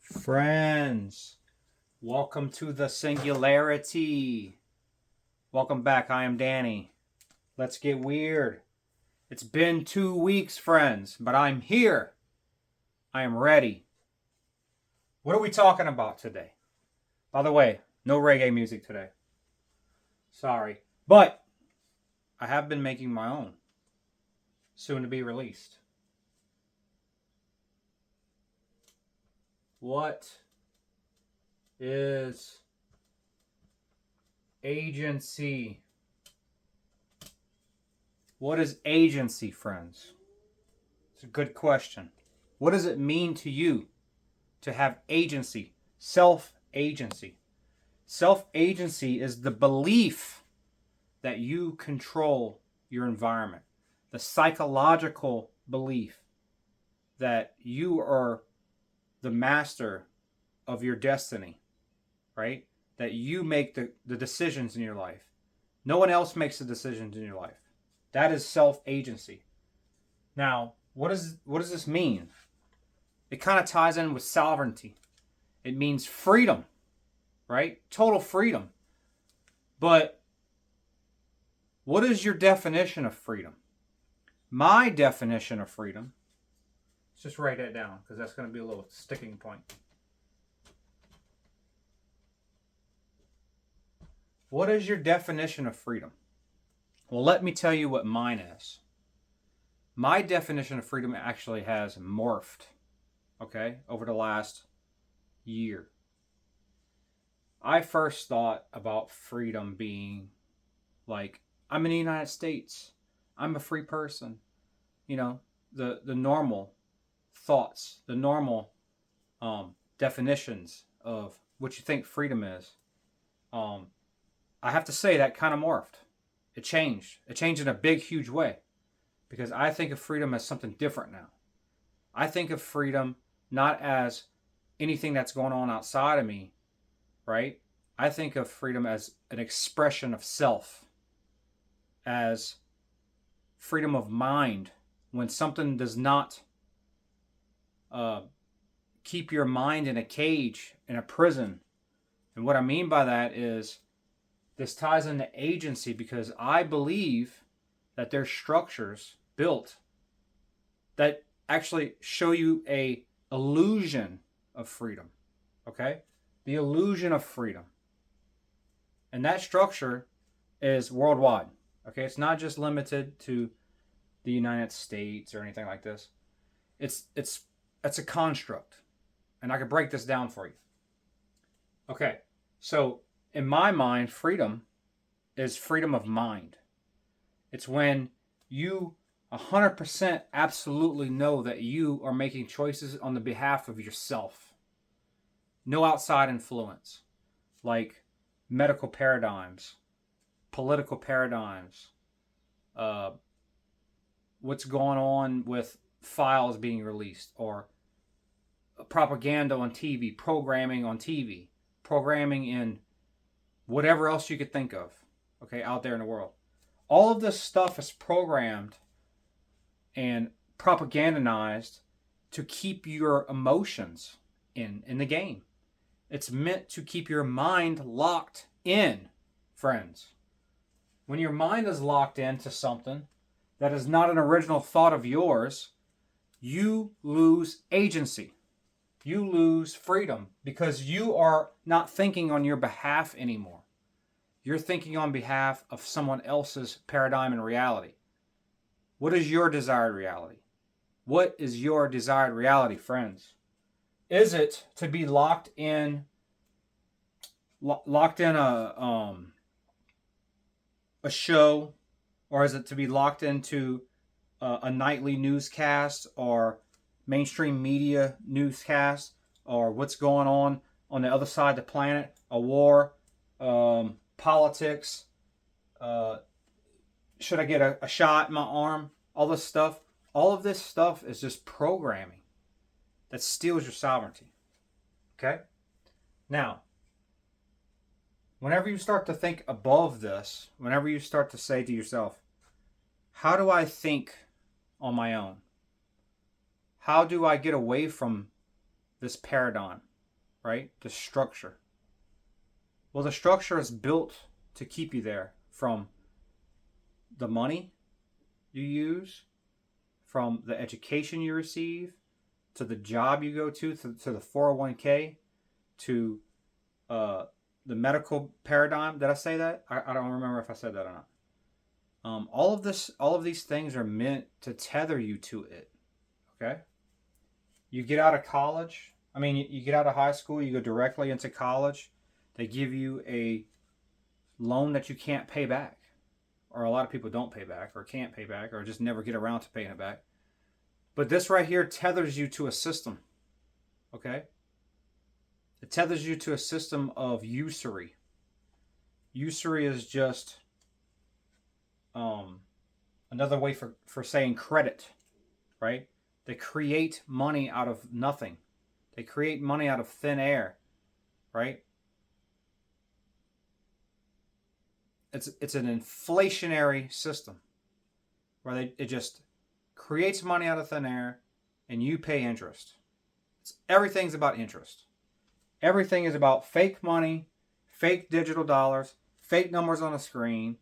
Friends, welcome to the Singularity. Welcome back. I am Danny. Let's get weird. It's been 2 weeks, friends, but I'm here. I am ready. What are we talking about today? By the way, no reggae music today. Sorry. But I have been making my own, soon to be released. What is agency? What is agency, friends? It's a good question. What does it mean to you to have agency? Self-agency. Self-agency is the belief that you control your environment. The psychological belief that you are the master of your destiny, right? That you make the decisions in your life. No one else makes the decisions in your life. That is self-agency. Now, what does this mean? It kind of ties in with sovereignty. It means freedom, right? Total freedom. But what is your definition of freedom? My definition of freedom, let's just write that down because that's going to be a little sticking point. What is your definition of freedom? Well, let me tell you what mine is. My definition of freedom actually has morphed, okay, over the last year. I first thought about freedom being like, I'm in the United States. I'm a free person. You know, the normal thoughts, the normal definitions of what you think freedom is. I have to say that kind of morphed. It changed. It changed in a big, huge way. Because I think of freedom as something different now. I think of freedom not as anything that's going on outside of me, right? I think of freedom as an expression of self, as freedom of mind. When something does not keep your mind in a cage, in a prison. And what I mean by that is this ties into agency because I believe that there's structures built that actually show you a illusion of freedom. Okay? The illusion of freedom. And that structure is worldwide. Okay? It's not just limited to the United States or anything like this. It's a construct. And I can break this down for you. Okay. So in my mind, freedom is freedom of mind. It's when you 100% absolutely know that you are making choices on the behalf of yourself. No outside influence, like medical paradigms, political paradigms, what's going on with files being released, or propaganda on TV, programming on TV, programming in whatever else you could think of, okay, out there in the world. All of this stuff is programmed and propagandized to keep your emotions in the game. It's meant to keep your mind locked in, friends. When your mind is locked into something that is not an original thought of yours, you lose agency. You lose freedom because you are not thinking on your behalf anymore. You're thinking on behalf of someone else's paradigm and reality. What is your desired reality? What is your desired reality, friends? Is it to be locked in a show, or is it to be locked into a nightly newscast or mainstream media newscast, or what's going on the other side of the planet, a war, politics, should I get a shot in my arm, all this stuff. All of this stuff is just programming that steals your sovereignty. Okay? Now, whenever you start to think above this, whenever you start to say to yourself, how do I think on my own? How do I get away from this paradigm? right? The structure. Well, the structure is built to keep you there, from the money you use, from the education you receive, to the job you go to the 401k, to the medical paradigm. Did I say that? I don't remember if I said that or not. All of these things are meant to tether you to it. Okay. You get out of college. I mean, you get out of high school. You go directly into college. They give you a loan that you can't pay back, or a lot of people don't pay back, or can't pay back, or just never get around to paying it back. But this right here tethers you to a system. Okay. It tethers you to a system of usury. Usury is just another way for saying credit, right? They create money out of nothing. They create money out of thin air, right? It's an inflationary system where it just creates money out of thin air, and you pay interest. Everything's about interest. Everything is about fake money, fake digital dollars, fake numbers on a screen,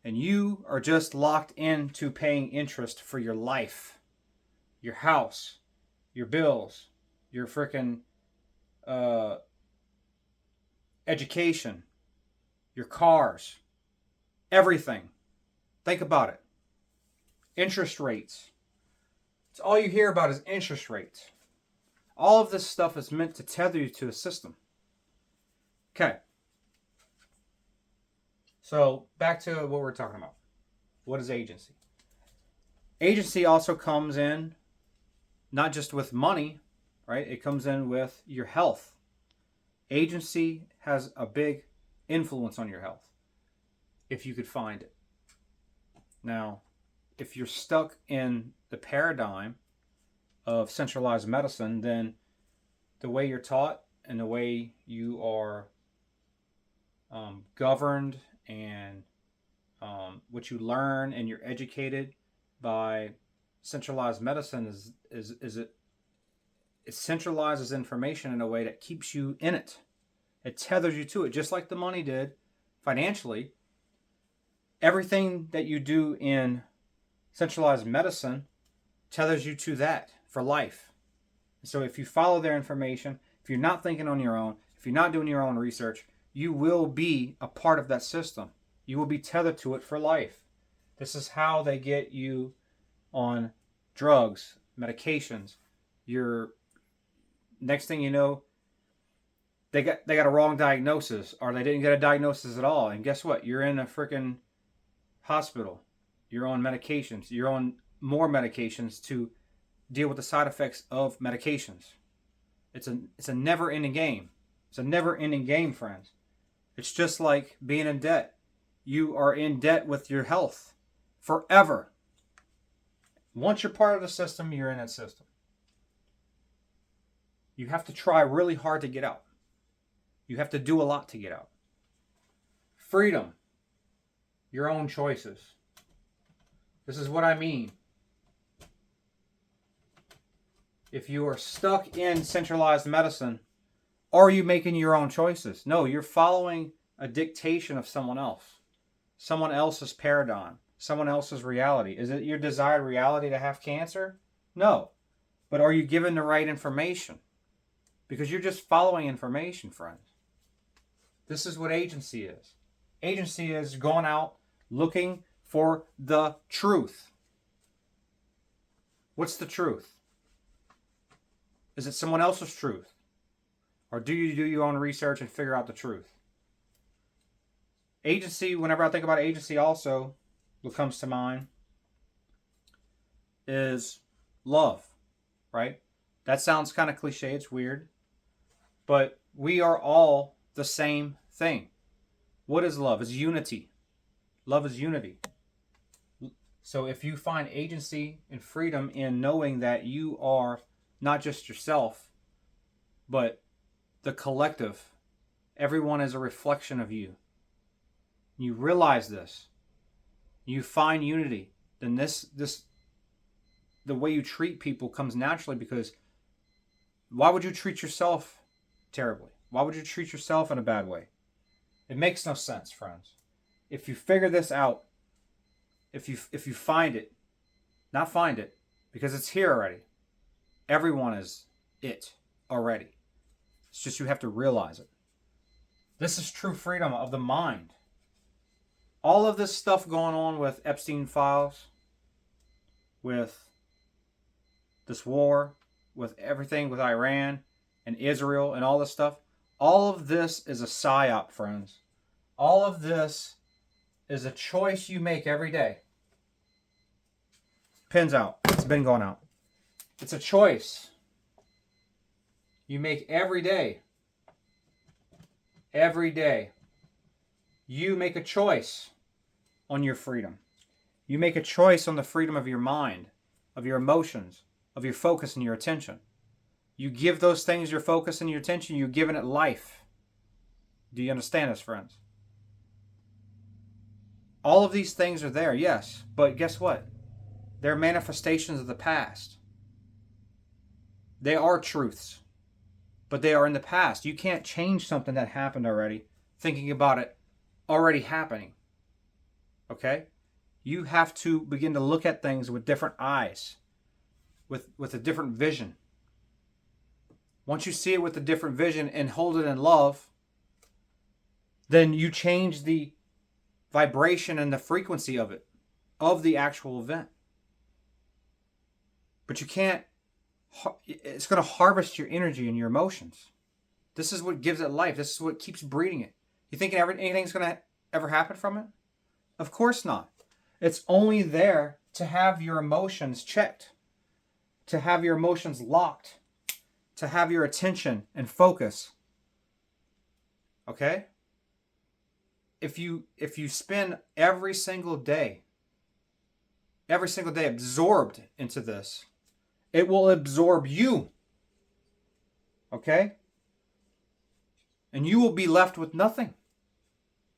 and you are just locked into paying interest for your life, your house, your bills, your freaking education, your cars, everything. Think about it. Interest rates. It's all you hear about is interest rates. All of this stuff is meant to tether you to a system. Okay. So back to what we're talking about. What is agency? Agency also comes in not just with money, right? It comes in with your health. Agency has a big influence on your health, if you could find it. Now, if you're stuck in the paradigm of centralized medicine, then the way you're taught and the way you are governed, and what you learn and you're educated by centralized medicine it centralizes information in a way that keeps you in it. It tethers you to it, just like the money did financially. Everything that you do in centralized medicine tethers you to that for life. So if you follow their information, if you're not thinking on your own, if you're not doing your own research, you will be a part of that system. You will be tethered to it for life. This is how they get you on drugs, medications. Your next thing you know, they got a wrong diagnosis, or they didn't get a diagnosis at all. And guess what? You're in a freaking hospital. You're on medications. You're on more medications to deal with the side effects of medications. It's a never-ending game. It's a never-ending game, friends. It's just like being in debt. You are in debt with your health forever. Once you're part of the system, you're in that system. You have to try really hard to get out. You have to do a lot to get out. Freedom. Your own choices. This is what I mean. If you are stuck in centralized medicine, are you making your own choices? No, you're following a dictation of someone else. Someone else's paradigm. Someone else's reality. Is it your desired reality to have cancer? No. But are you given the right information? Because you're just following information, friends. This is what agency is. Agency is going out looking for the truth. What's the truth? Is it someone else's truth? Or do you do your own research and figure out the truth? Agency, whenever I think about agency also, what comes to mind is love, right? That sounds kind of cliche, it's weird. But we are all the same thing. What is love? It's unity. Love is unity. So if you find agency and freedom in knowing that you are not just yourself, but the collective, everyone is a reflection of you. You realize this. You find unity. Then the way you treat people comes naturally, because why would you treat yourself terribly? Why would you treat yourself in a bad way? It makes no sense, friends. If you figure this out, if you find it, not find it, because it's here already. Everyone is it already. It's just you have to realize it. This is true freedom of the mind. All of this stuff going on with Epstein files, with this war, with everything with Iran and Israel and all this stuff, all of this is a psyop, friends. All of this is a choice you make every day. Pin's out. It's been going out. It's a choice you make every day. Every day. You make a choice on your freedom. You make a choice on the freedom of your mind, of your emotions, of your focus and your attention. You give those things your focus and your attention, you're giving it life. Do you understand this, friends? All of these things are there, yes, but guess what? They're manifestations of the past. They are truths, but they are in the past. You can't change something that happened already, thinking about it already happening. Okay? You have to begin to look at things with different eyes, with a different vision. Once you see it with a different vision and hold it in love, then you change the vibration and the frequency of it, of the actual event. But you can't, it's going to harvest your energy and your emotions. This is what gives it life. This is what keeps breeding it. You thinking anything's going to ever happen from it? Of course not. It's only there to have your emotions checked, to have your emotions locked, to have your attention and focus. Okay? If you spend every single day absorbed into this, it will absorb you. Okay? And you will be left with nothing.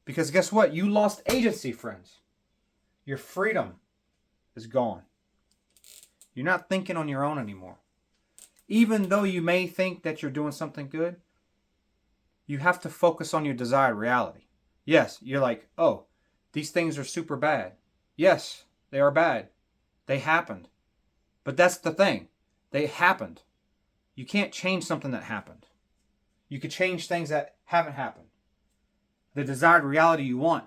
Because guess what? You lost agency, friends. Your freedom is gone. You're not thinking on your own anymore. Even though you may think that you're doing something good, you have to focus on your desired reality. Yes, you're like, oh, these things are super bad. Yes, they are bad. They happened. But that's the thing. They happened. You can't change something that happened. You can change things that haven't happened. The desired reality you want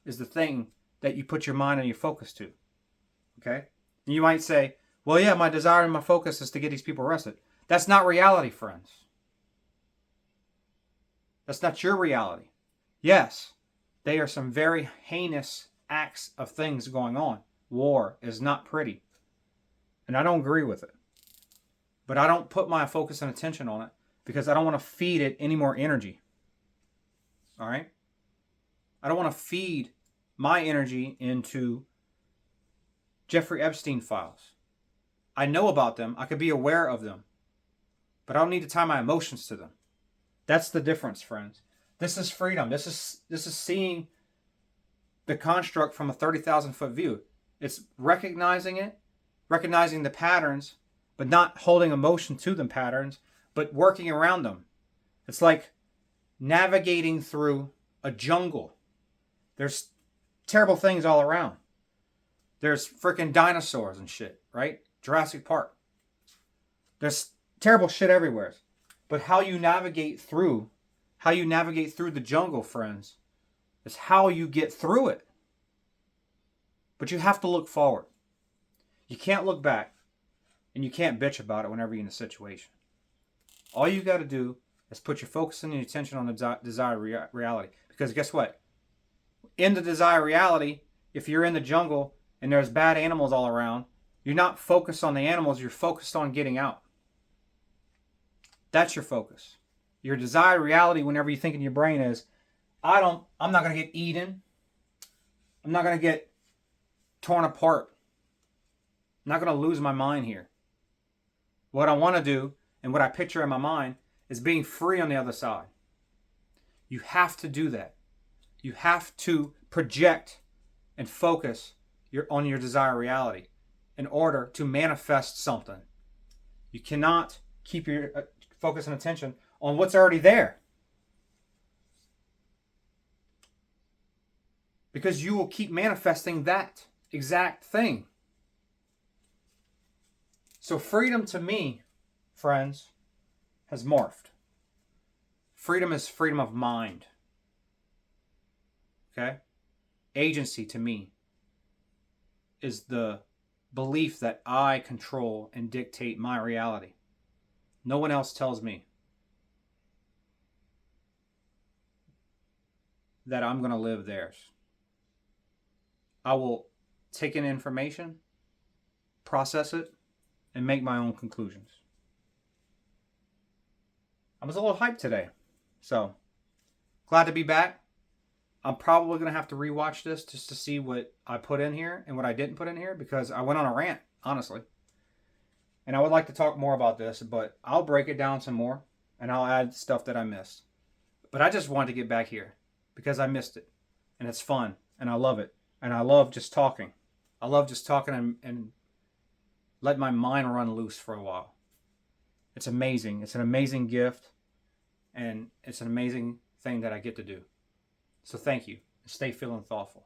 is the thing that you put your mind and your focus to. Okay? And you might say, well, yeah, my desire and my focus is to get these people arrested. That's not reality, friends. That's not your reality. Yes, they are some very heinous acts of things going on. War is not pretty. And I don't agree with it. But I don't put my focus and attention on it because I don't want to feed it any more energy. All right? I don't want to feed my energy into Jeffrey Epstein files. I know about them. I could be aware of them. But I don't need to tie my emotions to them. That's the difference, friends. This is freedom. This is seeing the construct from a 30,000 foot view. It's recognizing it, recognizing the patterns, but not holding emotion to them patterns, but working around them. It's like navigating through a jungle. There's terrible things all around. There's freaking dinosaurs and shit, right? Jurassic Park. There's terrible shit everywhere. But how you navigate through the jungle, friends, is how you get through it. But you have to look forward. You can't look back, and you can't bitch about it whenever you're in a situation. All you got to do is put your focus and your attention on the desired reality. Because guess what? In the desired reality, if you're in the jungle and there's bad animals all around, you're not focused on the animals, you're focused on getting out. That's your focus. Your desired reality, whenever you think in your brain, is, I'm not going to get eaten. I'm not going to get torn apart. I'm not going to lose my mind here. What I want to do, and what I picture in my mind, is being free on the other side. You have to do that. You have to project and focus on your desired reality in order to manifest something. You cannot keep your focus and attention on what's already there. Because you will keep manifesting that exact thing. So freedom to me, friends, has morphed. Freedom is freedom of mind. Okay? Agency to me is the belief that I control and dictate my reality. No one else tells me that I'm going to live theirs. I will take in information, process it, and make my own conclusions. I was a little hyped today. So, glad to be back. I'm probably going to have to rewatch this just to see what I put in here and what I didn't put in here, because I went on a rant, honestly. And I would like to talk more about this, but I'll break it down some more and I'll add stuff that I missed. But I just wanted to get back here because I missed it. And it's fun and I love it. And I love just talking. I love just talking and let my mind run loose for a while. It's amazing. It's an amazing gift. And it's an amazing thing that I get to do. So thank you. Stay feeling thoughtful.